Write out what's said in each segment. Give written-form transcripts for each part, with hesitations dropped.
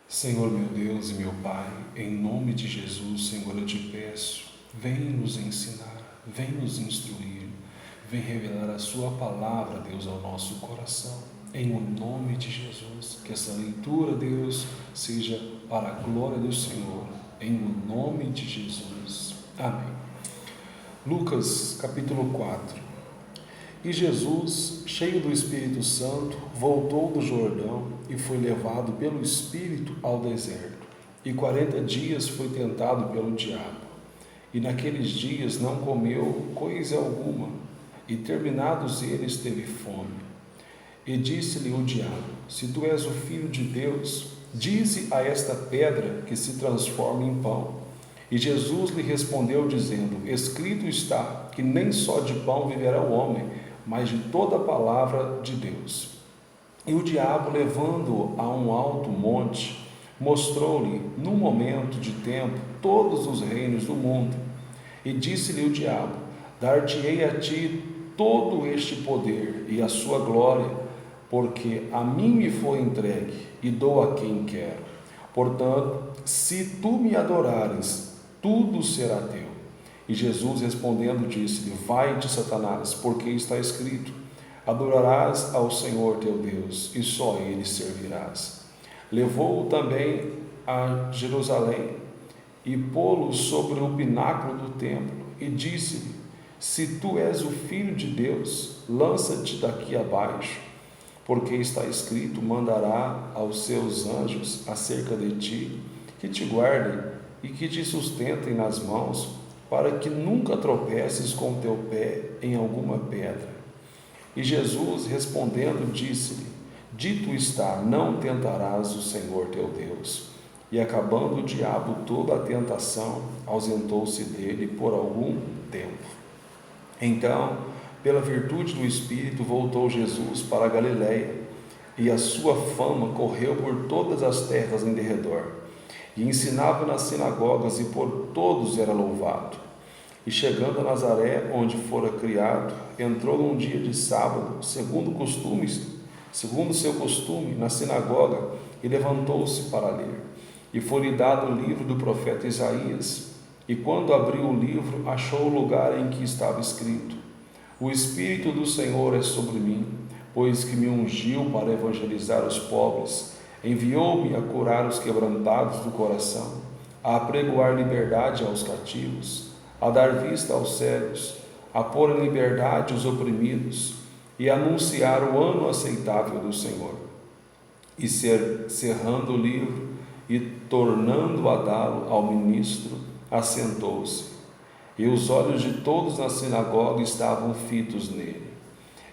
Senhor meu Deus e meu Pai, em nome de Jesus, Senhor, eu te peço, vem nos ensinar, vem nos instruir, vem revelar a sua palavra, Deus, ao nosso coração. Em o nome de Jesus, que essa leitura, Deus, seja para a glória do Senhor. Em o nome de Jesus. Amém. Lucas, capítulo 4. E Jesus, cheio do Espírito Santo, voltou do Jordão e foi levado pelo Espírito ao deserto. E 40 dias foi tentado pelo diabo. E naqueles dias não comeu coisa alguma, e terminados eles teve fome. E disse-lhe o diabo: Se tu és o Filho de Deus, dize a esta pedra que se transforme em pão. E Jesus lhe respondeu dizendo: Escrito está que nem só de pão viverá o homem, mas de toda a palavra de Deus. E o diabo, levando-o a um alto monte, mostrou-lhe, num momento de tempo, todos os reinos do mundo. E disse-lhe o diabo: Dar-te-ei a ti todo este poder e a sua glória, porque a mim me foi entregue e dou a quem quero. Portanto, se tu me adorares, tudo será teu. E Jesus respondendo disse-lhe: Vai-te, Satanás, porque está escrito: Adorarás ao Senhor teu Deus, e só a Ele servirás. Levou-o também a Jerusalém, e pô-lo sobre o pináculo do templo, e disse-lhe: Se tu és o Filho de Deus, lança-te daqui abaixo, porque está escrito: Mandará aos seus anjos acerca de ti, que te guardem e que te sustentem nas mãos, para que nunca tropeces com o teu pé em alguma pedra. E Jesus, respondendo, disse-lhe: Dito está, não tentarás o Senhor teu Deus. E acabando o diabo toda a tentação, ausentou-se dele por algum tempo. Então, pela virtude do Espírito, voltou Jesus para a Galiléia, e a sua fama correu por todas as terras em derredor. E ensinava nas sinagogas, e por todos era louvado. E chegando a Nazaré, onde fora criado, entrou num dia de sábado, segundo seu costume, na sinagoga, e levantou-se para ler. E foi-lhe dado o livro do profeta Isaías. E quando abriu o livro, achou o lugar em que estava escrito: O Espírito do Senhor é sobre mim, pois que me ungiu para evangelizar os pobres, enviou-me a curar os quebrantados do coração, a apregoar liberdade aos cativos, a dar vista aos cegos, a pôr em liberdade os oprimidos, e a anunciar o ano aceitável do Senhor. E cerrando o livro e tornando a dá-lo ao ministro, assentou-se. E os olhos de todos na sinagoga estavam fitos nele.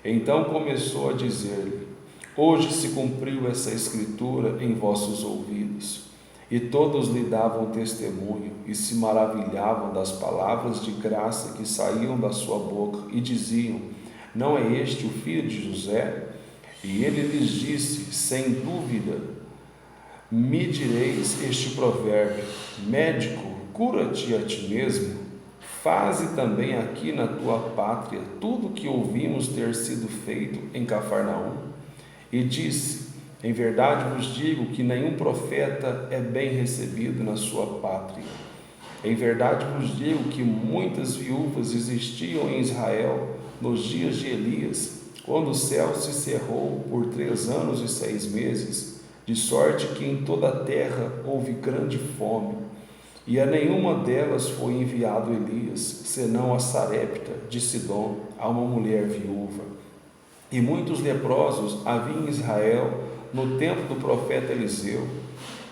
Então começou a dizer-lhe: Hoje se cumpriu essa escritura em vossos ouvidos. E todos lhe davam testemunho e se maravilhavam das palavras de graça que saíam da sua boca, e diziam: Não é este o filho de José? E ele lhes disse: Sem dúvida, me direis este provérbio: Médico, cura-te a ti mesmo. Faze também aqui na tua pátria tudo o que ouvimos ter sido feito em Cafarnaum. E disse: Em verdade vos digo que nenhum profeta é bem recebido na sua pátria. Em verdade vos digo que muitas viúvas existiam em Israel nos dias de Elias, quando o céu se cerrou por 3 anos e 6 meses, de sorte que em toda a terra houve grande fome. E a nenhuma delas foi enviado Elias, senão a Sarepta de Sidom, a uma mulher viúva. E muitos leprosos havia em Israel no tempo do profeta Eliseu,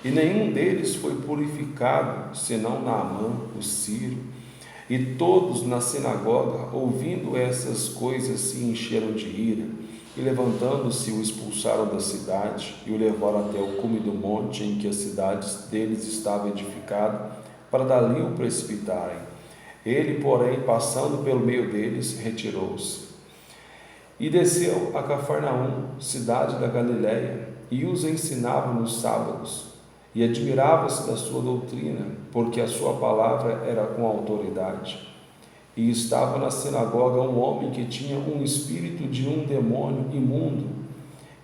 e nenhum deles foi purificado, senão Naamã, o sírio. E todos na sinagoga, ouvindo essas coisas, se encheram de ira, e levantando-se o expulsaram da cidade, e o levaram até o cume do monte em que a cidade deles estava edificada, para dali o precipitarem. Ele, porém, passando pelo meio deles, retirou-se. E desceu a Cafarnaum, cidade da Galiléia, e os ensinava nos sábados. E admirava-se da sua doutrina, porque a sua palavra era com autoridade. E estava na sinagoga um homem que tinha um espírito de um demônio imundo,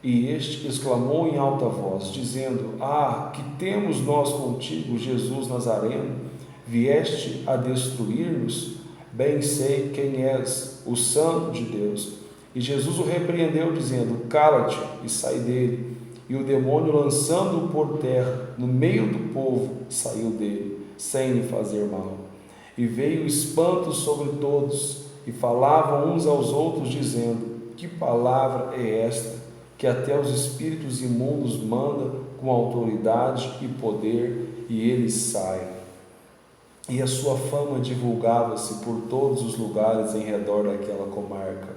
E este exclamou em alta voz, dizendo: Ah, que temos nós contigo, Jesus Nazareno? Vieste a destruir-nos? Bem sei quem és, o Santo de Deus. E Jesus o repreendeu, dizendo: Cala-te e sai dele. E o demônio, lançando-o por terra, no meio do povo, saiu dele, sem lhe fazer mal. E veio espanto sobre todos, e falavam uns aos outros, dizendo: Que palavra é esta, que até os espíritos imundos manda com autoridade e poder, e eles saem? E a sua fama divulgava-se por todos os lugares em redor daquela comarca.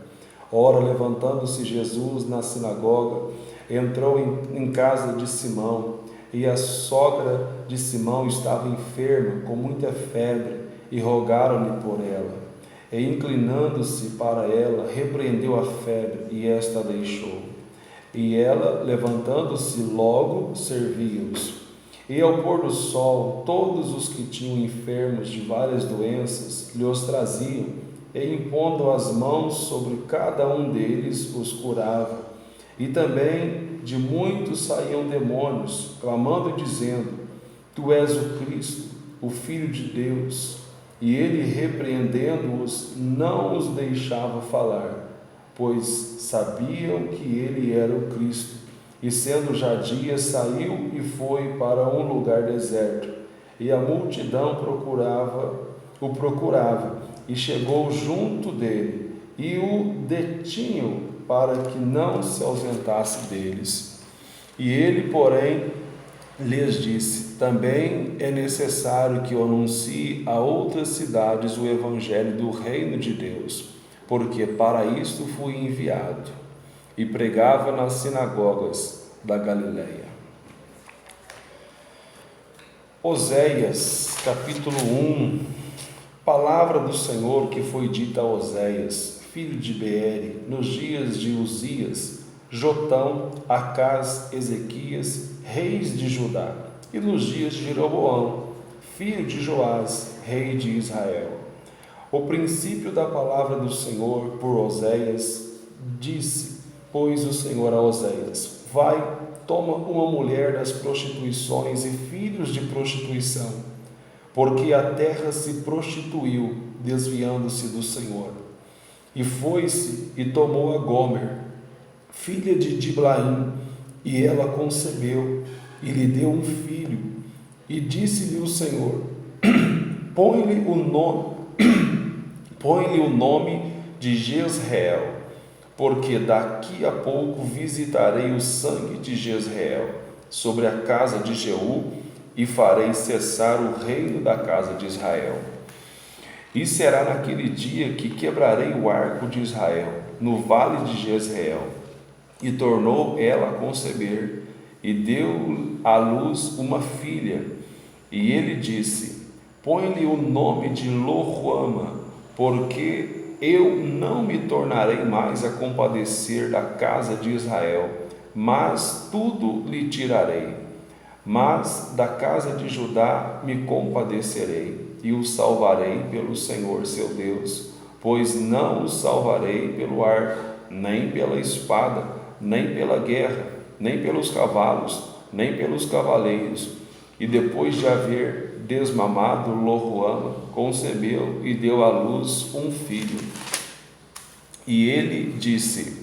Ora, levantando-se Jesus na sinagoga, entrou em casa de Simão, e a sogra de Simão estava enferma, com muita febre, e rogaram-lhe por ela. E inclinando-se para ela, repreendeu a febre, e esta deixou. E ela, levantando-se logo, servia-os. E ao pôr do sol, todos os que tinham enfermos de várias doenças lhes traziam, e impondo as mãos sobre cada um deles, os curava. E também de muitos saíam demônios, clamando e dizendo: Tu és o Cristo, o Filho de Deus. E ele, repreendendo-os, não os deixava falar, pois sabiam que ele era o Cristo. E sendo já dia, saiu e foi para um lugar deserto. E a multidão o procurava, e chegou junto dele, e o detinham para que não se ausentasse deles. E ele, porém, lhes disse: Também é necessário que eu anuncie a outras cidades o evangelho do reino de Deus, porque para isto fui enviado. E pregava nas sinagogas da Galileia. Oséias, capítulo 1. Palavra do Senhor que foi dita a Oséias, filho de Beere, nos dias de Uzias, Jotão, Acás, Ezequias, reis de Judá, e nos dias de Jeroboão, filho de Joás, rei de Israel. O princípio da palavra do Senhor por Oséias, disse, pois o Senhor a Oséias: Vai, toma uma mulher das prostituições e filhos de prostituição, porque a terra se prostituiu, desviando-se do Senhor. E foi-se e tomou a Gomer, filha de Diblaim, e ela concebeu e lhe deu um filho. E disse-lhe o Senhor: Põe-lhe o nome de Jezreel, porque daqui a pouco visitarei o sangue de Jezreel sobre a casa de Jeú, e farei cessar o reino da casa de Israel. E será naquele dia que quebrarei o arco de Israel no vale de Jezreel. E tornou ela a conceber, e deu à luz uma filha. E ele disse: Põe-lhe o nome de Lo-ruama, porque eu não me tornarei mais a compadecer da casa de Israel, mas tudo lhe tirarei. Mas da casa de Judá me compadecerei, e o salvarei pelo Senhor seu Deus, pois não o salvarei pelo arco, nem pela espada, nem pela guerra, nem pelos cavalos, nem pelos cavaleiros. E depois de haver desmamado, Lo-ruama concebeu e deu à luz um filho. E ele disse: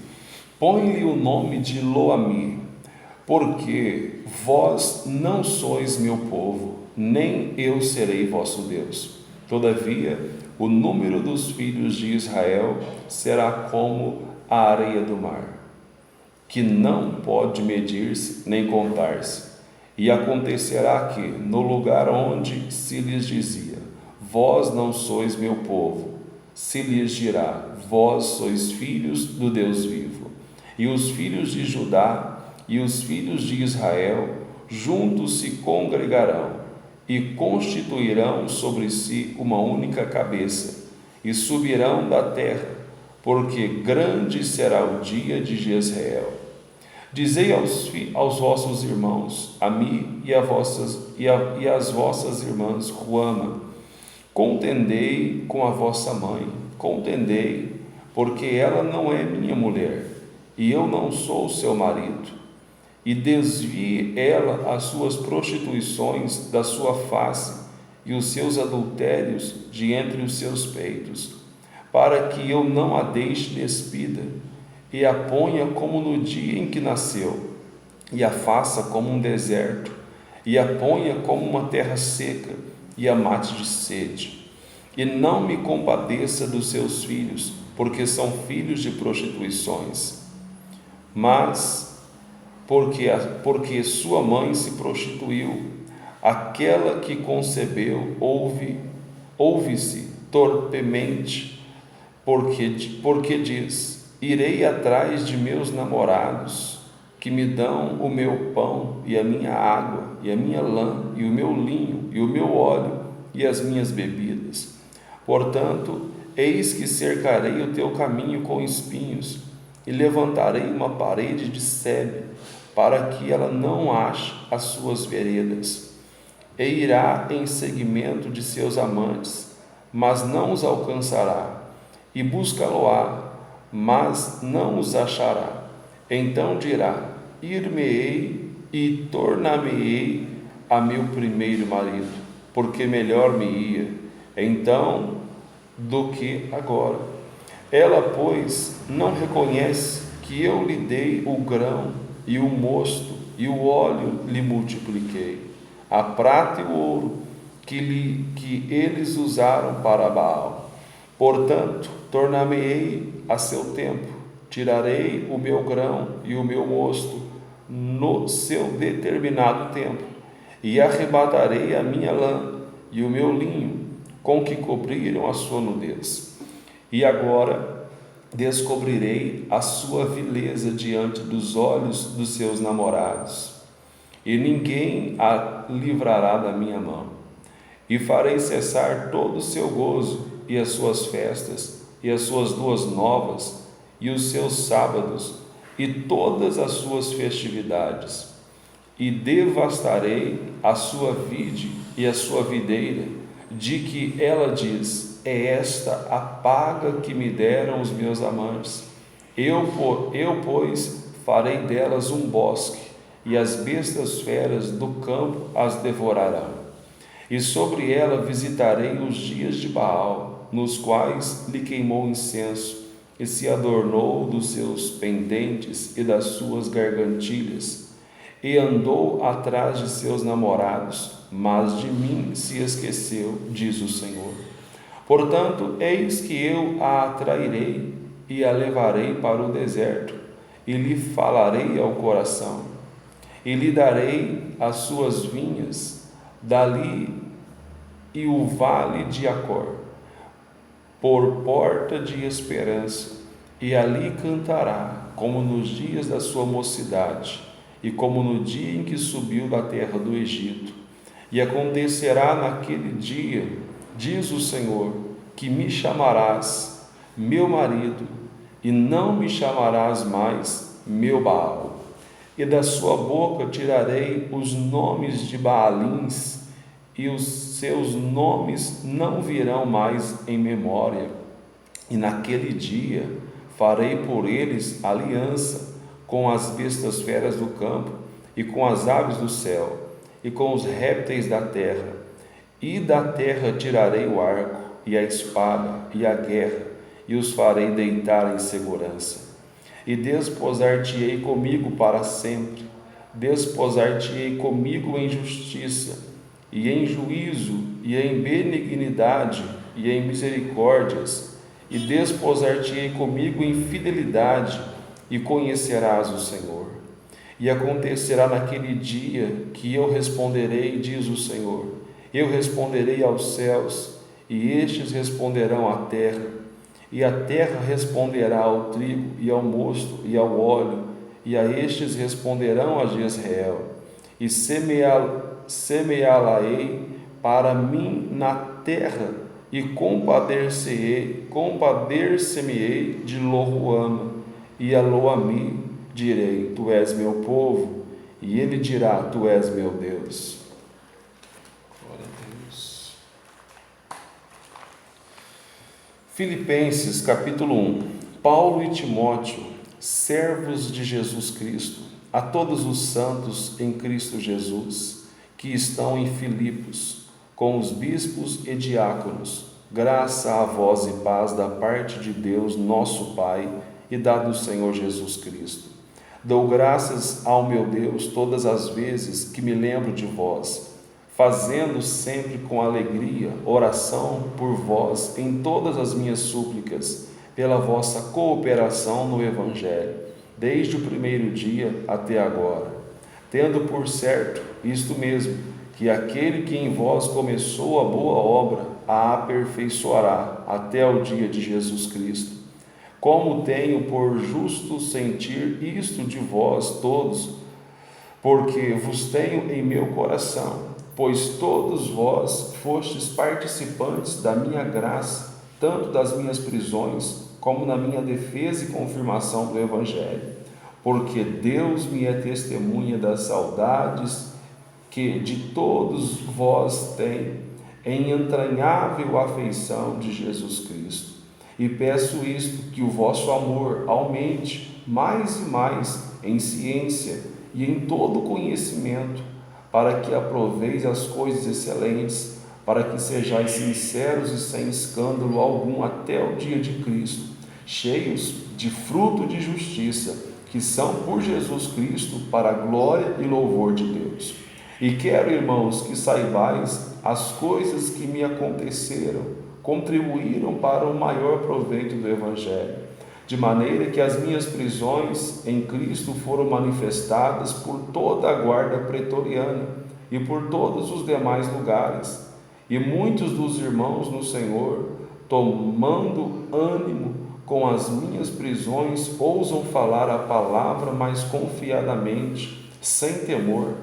Põe-lhe o nome de Lo-ammi, porque vós não sois meu povo, nem eu serei vosso Deus. Todavia, o número dos filhos de Israel será como a areia do mar, que não pode medir-se nem contar-se. E acontecerá que, no lugar onde se lhes dizia: Vós não sois meu povo, se lhes dirá: Vós sois filhos do Deus vivo. E os filhos de Judá e os filhos de Israel juntos se congregarão e constituirão sobre si uma única cabeça, e subirão da terra, porque grande será o dia de Jezreel. Dizei aos vossos irmãos, a mim e às vossas irmãs, Ruama: Contendei com a vossa mãe, contendei, porque ela não é minha mulher, e eu não sou seu marido, e desvie ela as suas prostituições da sua face e os seus adultérios de entre os seus peitos, para que eu não a deixe despida, e a ponha como no dia em que nasceu, e a faça como um deserto, e a ponha como uma terra seca, e a mate de sede. E não me compadeça dos seus filhos, porque são filhos de prostituições, mas porque sua mãe se prostituiu, aquela que concebeu ouve-se torpemente, porque diz: irei atrás de meus namorados, que me dão o meu pão e a minha água, e a minha lã, e o meu linho, e o meu óleo, e as minhas bebidas. Portanto, eis que cercarei o teu caminho com espinhos, e levantarei uma parede de sebe, para que ela não ache as suas veredas. E irá em seguimento de seus amantes, mas não os alcançará, e buscá-lo-á, mas não os achará. Então dirá: ir-me-ei e tornar-me-ei a meu primeiro marido, porque melhor me ia então do que agora. Ela, pois, não reconhece que eu lhe dei o grão e o mosto e o óleo lhe multipliquei, a prata e o ouro que eles usaram para Baal. Portanto, tornar-me-ei a seu tempo, tirarei o meu grão e o meu mosto no seu determinado tempo, e arrebatarei a minha lã e o meu linho, com que cobriram a sua nudez. E agora descobrirei a sua vileza diante dos olhos dos seus namorados, e ninguém a livrará da minha mão. E farei cessar todo o seu gozo, e as suas festas, e as suas luas novas, e os seus sábados, e todas as suas festividades. E devastarei a sua vide e a sua videira, de que ela diz: é esta a paga que me deram os meus amantes. Eu, pois, farei delas um bosque, e as bestas feras do campo as devorarão. E sobre ela visitarei os dias de Baal, nos quais lhe queimou incenso, e se adornou dos seus pendentes e das suas gargantilhas, e andou atrás de seus namorados, mas de mim se esqueceu, diz o Senhor. Portanto, eis que eu a atrairei e a levarei para o deserto, e lhe falarei ao coração, e lhe darei as suas vinhas, dali e o vale de Acor, por porta de esperança, e ali cantará, como nos dias da sua mocidade, e como no dia em que subiu da terra do Egito. E acontecerá naquele dia, diz o Senhor, que me chamarás meu marido, e não me chamarás mais meu Baal. E da sua boca tirarei os nomes de Baalins, e os seus nomes não virão mais em memória. E naquele dia farei por eles aliança com as bestas feras do campo, e com as aves do céu, e com os répteis da terra. E da terra tirarei o arco, e a espada, e a guerra, e os farei deitar em segurança. E desposar-te-ei comigo para sempre, desposar-te-ei comigo em justiça, e em juízo, e em benignidade, e em misericórdias, e desposar-te-ei comigo em fidelidade, e conhecerás o Senhor. E acontecerá naquele dia que eu responderei, diz o Senhor, eu responderei aos céus, e estes responderão à terra, e a terra responderá ao trigo, e ao mosto, e ao óleo, e a estes responderão a Jezreel, e semeá-la-ei para mim na terra, e compadecer-me-ei de Lo-ruama, e a Lo-ami direi: tu és meu povo, e ele dirá: tu és meu Deus. Glória a Deus. Filipenses capítulo 1. Paulo e Timóteo, servos de Jesus Cristo, a todos os santos em Cristo Jesus, que estão em Filipos, com os bispos e diáconos, graça a vós e paz da parte de Deus, nosso Pai, e da do Senhor Jesus Cristo. Dou graças ao meu Deus todas as vezes que me lembro de vós, fazendo sempre com alegria oração por vós em todas as minhas súplicas, pela vossa cooperação no Evangelho, desde o primeiro dia até agora, tendo por certo isto mesmo, que aquele que em vós começou a boa obra a aperfeiçoará até o dia de Jesus Cristo. Como tenho por justo sentir isto de vós todos, porque vos tenho em meu coração, pois todos vós fostes participantes da minha graça, tanto das minhas prisões, como na minha defesa e confirmação do Evangelho. Porque Deus me é testemunha das saudades que de todos vós tenho, em entranhável afeição de Jesus Cristo. E peço isto, que o vosso amor aumente mais e mais em ciência e em todo conhecimento, para que aproveis as coisas excelentes, para que sejais sinceros e sem escândalo algum até o dia de Cristo, cheios de fruto de justiça, que são por Jesus Cristo para a glória e louvor de Deus. E quero, irmãos, que saibais as coisas que me aconteceram, contribuíram para o maior proveito do Evangelho, de maneira que as minhas prisões em Cristo foram manifestadas por toda a guarda pretoriana e por todos os demais lugares. E muitos dos irmãos no Senhor, tomando ânimo com as minhas prisões, ousam falar a palavra mais confiadamente, sem temor.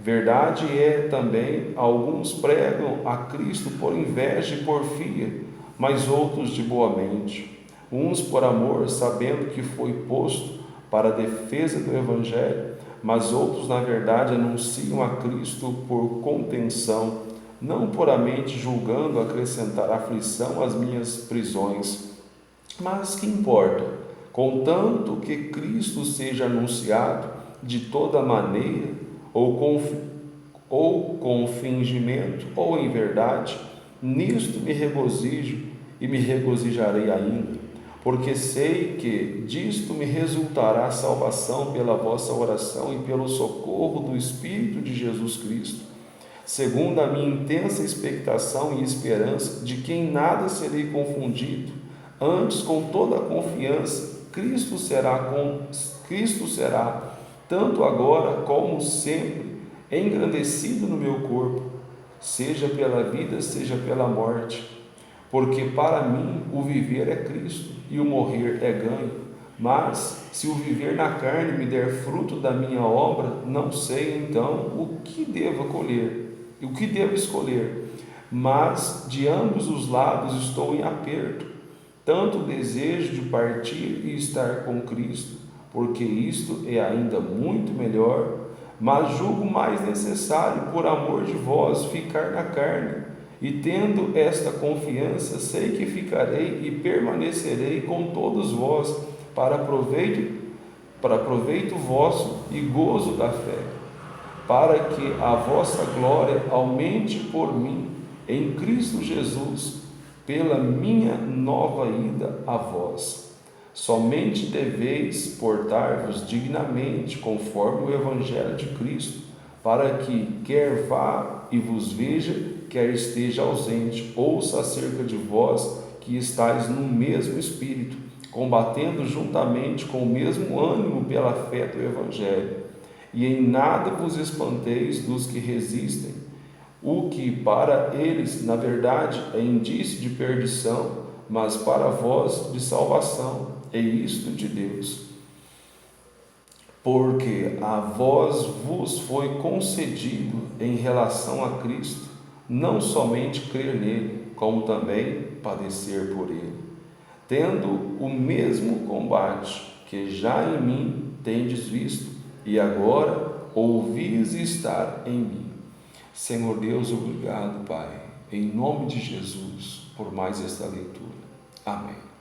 Verdade é também, alguns pregam a Cristo por inveja e porfia, mas outros de boa mente. Uns por amor, sabendo que foi posto para a defesa do Evangelho, mas outros, na verdade, anunciam a Cristo por contenção, não puramente julgando acrescentar aflição às minhas prisões. Mas que importa? Contanto que Cristo seja anunciado de toda maneira, ou com fingimento, ou em verdade, nisto me regozijo e me regozijarei ainda, porque sei que disto me resultará salvação pela vossa oração e pelo socorro do Espírito de Jesus Cristo, segundo a minha intensa expectação e esperança de que em nada serei confundido, antes com toda a confiança, Cristo será, tanto agora como sempre, engrandecido no meu corpo, seja pela vida, seja pela morte. Porque para mim o viver é Cristo e o morrer é ganho. Mas se o viver na carne me der fruto da minha obra, não sei então o que devo escolher. Mas de ambos os lados estou em aperto. Tanto desejo de partir e estar com Cristo, porque isto é ainda muito melhor, mas julgo mais necessário, por amor de vós, ficar na carne. E tendo esta confiança, sei que ficarei e permanecerei com todos vós, para proveito vosso e gozo da fé, para que a vossa glória aumente por mim, em Cristo Jesus, pela minha nova ida a vós. Somente deveis portar-vos dignamente, conforme o Evangelho de Cristo, para que, quer vá e vos veja, quer esteja ausente, ouça acerca de vós que estáis no mesmo Espírito, combatendo juntamente com o mesmo ânimo pela fé do Evangelho. E em nada vos espanteis dos que resistem, o que para eles, na verdade, é indício de perdição, mas para vós de salvação, é isto de Deus. Porque a vós vos foi concedido, em relação a Cristo, não somente crer nele, como também padecer por ele, tendo o mesmo combate que já em mim tendes visto, e agora ouvis estar em mim. Senhor Deus, obrigado, Pai, em nome de Jesus, por mais esta leitura. Amém.